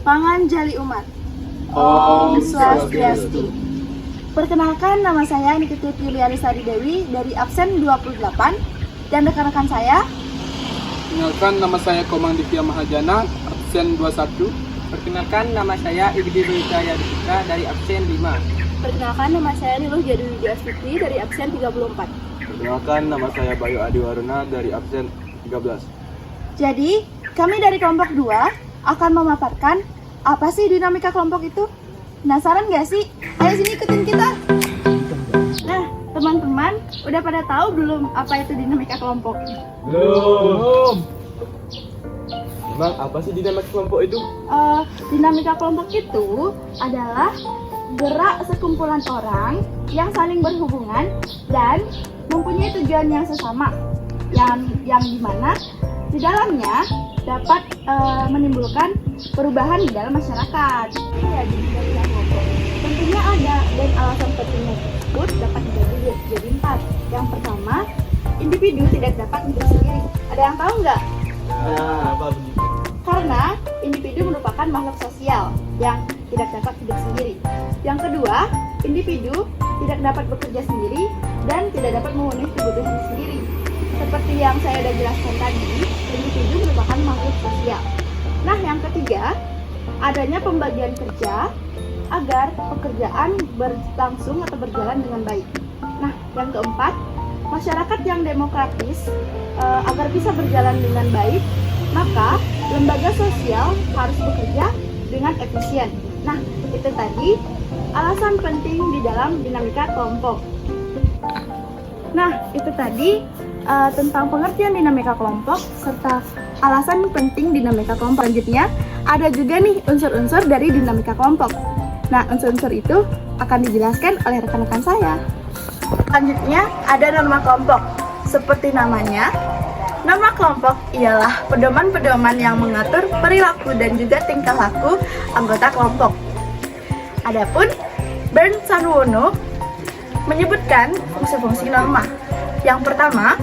Panganjali Umat. Om Swastiastu. Perkenalkan, nama saya Nikita Yuliani Sari Dewi dari absen 28 dan rekan-rekan saya. Perkenalkan, nama saya Komang Divya Mahajana, absen 21. Perkenalkan, nama saya Igdi Wijaya Dika dari absen 5. Perkenalkan, nama saya Niluh Jadi Widya Astuti dari absen 34. Perkenalkan, nama saya Bayu Adi Waruna dari absen 13. Jadi, kami dari kelompok 2 akan memaparkan apa sih dinamika kelompok itu. Penasaran gak sih? Ayo sini ikutin kita. Nah, teman-teman, udah pada tahu belum apa itu dinamika kelompok? Belum. Emang apa sih dinamika kelompok itu? Dinamika kelompok itu adalah gerak sekumpulan orang yang saling berhubungan dan mempunyai tujuan yang sesama, yang dimana di dalamnya dapat menimbulkan perubahan di dalam masyarakat. Ya, di dinamika kelompok tentunya ada, dan alasan pentingnya tersebut dapat dibagi jadi 4. Yang pertama, individu tidak dapat hidup sendiri. Ada yang tahu nggak? Apa begitu? Karena individu merupakan makhluk sosial yang tidak dapat hidup sendiri. Yang kedua, individu tidak dapat bekerja sendiri dan tidak dapat memenuhi kebutuhan sendiri. Seperti yang saya sudah jelaskan tadi, individu merupakan makhluk sosial. Nah, yang ketiga, adanya pembagian kerja agar pekerjaan berlangsung atau berjalan dengan baik. Nah, yang keempat, masyarakat yang demokratis agar bisa berjalan dengan baik, maka lembaga sosial harus bekerja dengan efisien. Nah, itu tadi alasan penting di dalam dinamika kelompok. Nah, itu tadi tentang pengertian dinamika kelompok serta alasan penting dinamika kelompok. Selanjutnya, ada juga nih unsur-unsur dari dinamika kelompok. Nah, unsur-unsur itu akan dijelaskan oleh rekan-rekan saya. Selanjutnya, ada norma kelompok. Seperti namanya, norma kelompok ialah pedoman-pedoman yang mengatur perilaku dan juga tingkah laku anggota kelompok. Adapun Bernd Sanwono menyebutkan fungsi-fungsi norma. Yang pertama,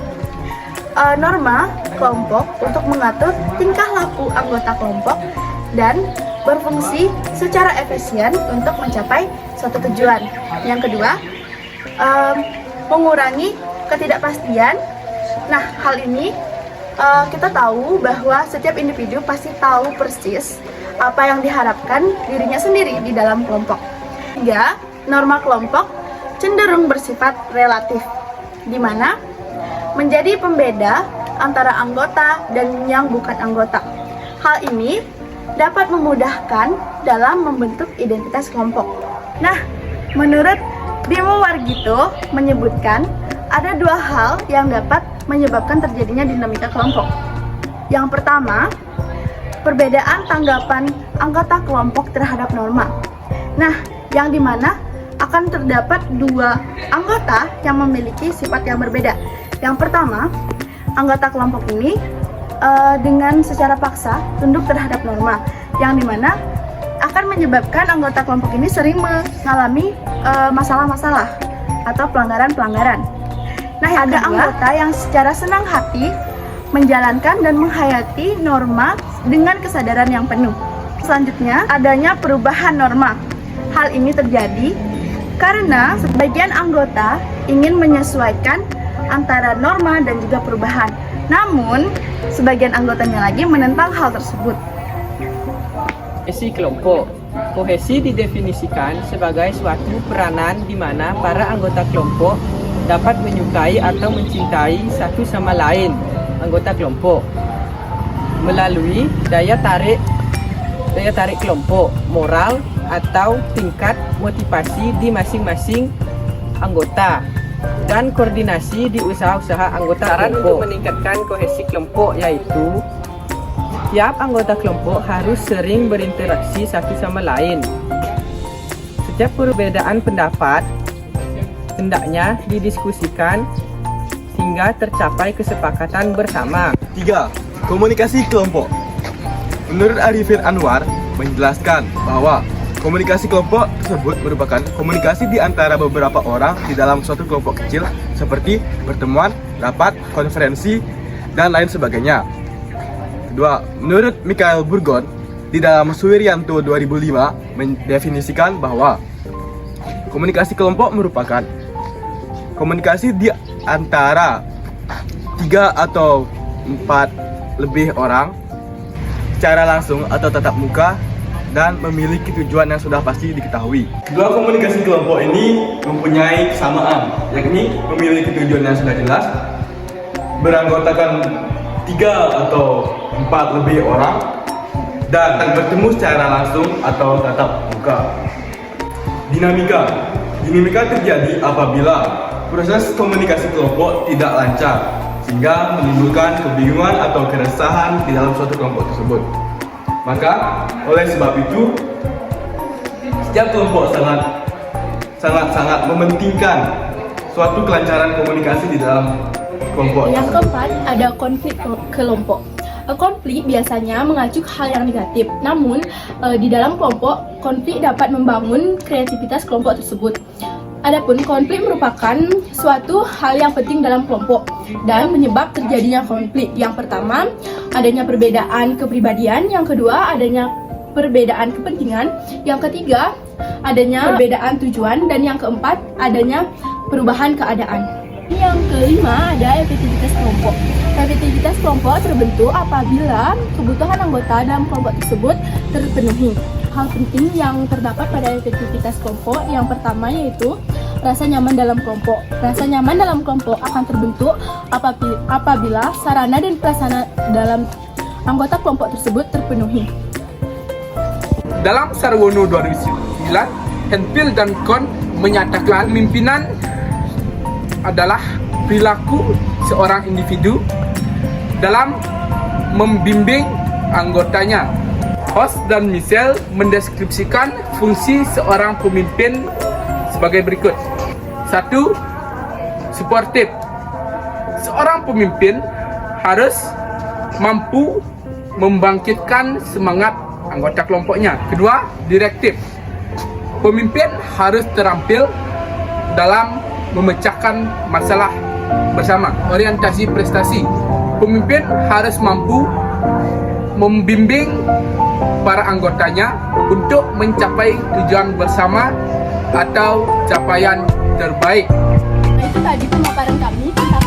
norma kelompok untuk mengatur tingkah laku anggota kelompok dan berfungsi secara efisien untuk mencapai suatu tujuan. Yang kedua, mengurangi ketidakpastian. Nah, hal ini kita tahu bahwa setiap individu pasti tahu persis apa yang diharapkan dirinya sendiri di dalam kelompok. Tiga, norma kelompok cenderung bersifat relatif, di mana menjadi pembeda antara anggota dan yang bukan anggota. Hal ini dapat memudahkan dalam membentuk identitas kelompok. Nah, menurut Bimo Wargito menyebutkan ada 2 hal yang dapat menyebabkan terjadinya dinamika kelompok. Yang pertama, perbedaan tanggapan anggota kelompok terhadap norma. Nah, yang dimana akan terdapat 2 anggota yang memiliki sifat yang berbeda. Yang pertama, anggota kelompok ini dengan secara paksa tunduk terhadap norma, yang dimana akan menyebabkan anggota kelompok ini sering mengalami masalah-masalah atau pelanggaran-pelanggaran. Nah, ada anggota yang secara senang hati menjalankan dan menghayati norma dengan kesadaran yang penuh. Selanjutnya, adanya perubahan norma. Hal ini terjadi karena sebagian anggota ingin menyesuaikan antara norma dan juga perubahan. Namun, sebagian anggotanya lagi menentang hal tersebut. Kohesi kelompok. Kohesi didefinisikan sebagai suatu peranan di mana para anggota kelompok dapat menyukai atau mencintai satu sama lain anggota kelompok melalui daya tarik kelompok, moral atau tingkat motivasi di masing-masing anggota, dan koordinasi di usaha-usaha anggota kelompok. Untuk meningkatkan kohesi kelompok yaitu tiap anggota kelompok harus sering berinteraksi satu sama lain. Setiap perbedaan pendapat hendaknya didiskusikan hingga tercapai kesepakatan bersama. 3. Komunikasi kelompok. Menurut Arifin Anwar menjelaskan bahwa komunikasi kelompok tersebut merupakan komunikasi di antara beberapa orang di dalam suatu kelompok kecil seperti pertemuan, rapat, konferensi, dan lain sebagainya. Kedua, menurut Mikhail Burgon, di dalam Suwiryanto 2005 mendefinisikan bahwa komunikasi kelompok merupakan komunikasi di antara 3 atau 4 lebih orang secara langsung atau tatap muka dan memiliki tujuan yang sudah pasti diketahui. Dua komunikasi kelompok ini mempunyai kesamaan, yakni memiliki tujuan yang sudah jelas, beranggotakan 3 atau 4 lebih orang, dan bertemu secara langsung atau tatap muka. Dinamika terjadi apabila proses komunikasi kelompok tidak lancar, sehingga menimbulkan kebingungan atau keresahan di dalam suatu kelompok tersebut. Maka, oleh sebab itu, setiap kelompok sangat mementingkan suatu kelancaran komunikasi di dalam kelompok. Yang keempat, ada konflik kelompok. Konflik biasanya mengacu ke hal yang negatif, namun di dalam kelompok, konflik dapat membangun kreativitas kelompok tersebut. Adapun konflik merupakan suatu hal yang penting dalam kelompok dan menyebab terjadinya konflik. Yang pertama, adanya perbedaan kepribadian. Yang kedua, adanya perbedaan kepentingan. Yang ketiga, adanya perbedaan tujuan. Dan yang keempat, adanya perubahan keadaan. Yang kelima, ada efektivitas kelompok. Efektivitas kelompok terbentuk apabila kebutuhan anggota dalam kelompok tersebut terpenuhi. Hal penting yang terdapat pada efektivitas kelompok yang pertama yaitu rasa nyaman dalam kelompok. Rasa nyaman dalam kelompok akan terbentuk apabila sarana dan prasarana dalam anggota kelompok tersebut terpenuhi. Dalam Sarwono 2009, Henfield dan Kohn menyatakan pemimpinan adalah perilaku seorang individu dalam membimbing anggotanya. Host dan Michel mendeskripsikan fungsi seorang pemimpin sebagai berikut. 1. Suportif. Seorang pemimpin harus mampu membangkitkan semangat anggota kelompoknya. Kedua, direktif. Pemimpin harus terampil dalam memecahkan masalah bersama. Orientasi prestasi. Pemimpin harus mampu membimbing para anggotanya untuk mencapai tujuan bersama atau capaian terbaik. Nah, itu tadi pemaparan kami tentang